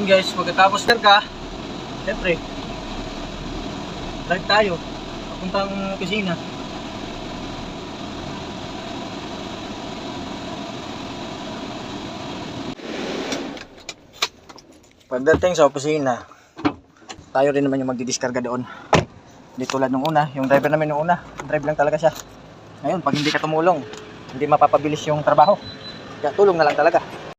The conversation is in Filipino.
guys, pagkatapos karga, siyempre, drive tayo, papuntang kusina. Pagdating sa opisina, tayo rin naman yung magdidiskarga doon. Hindi tulad nung una, yung driver namin nung una, drive lang talaga siya. Ngayon, pag hindi ka tumulong, hindi mapapabilis yung trabaho. Kaya tulong na lang talaga.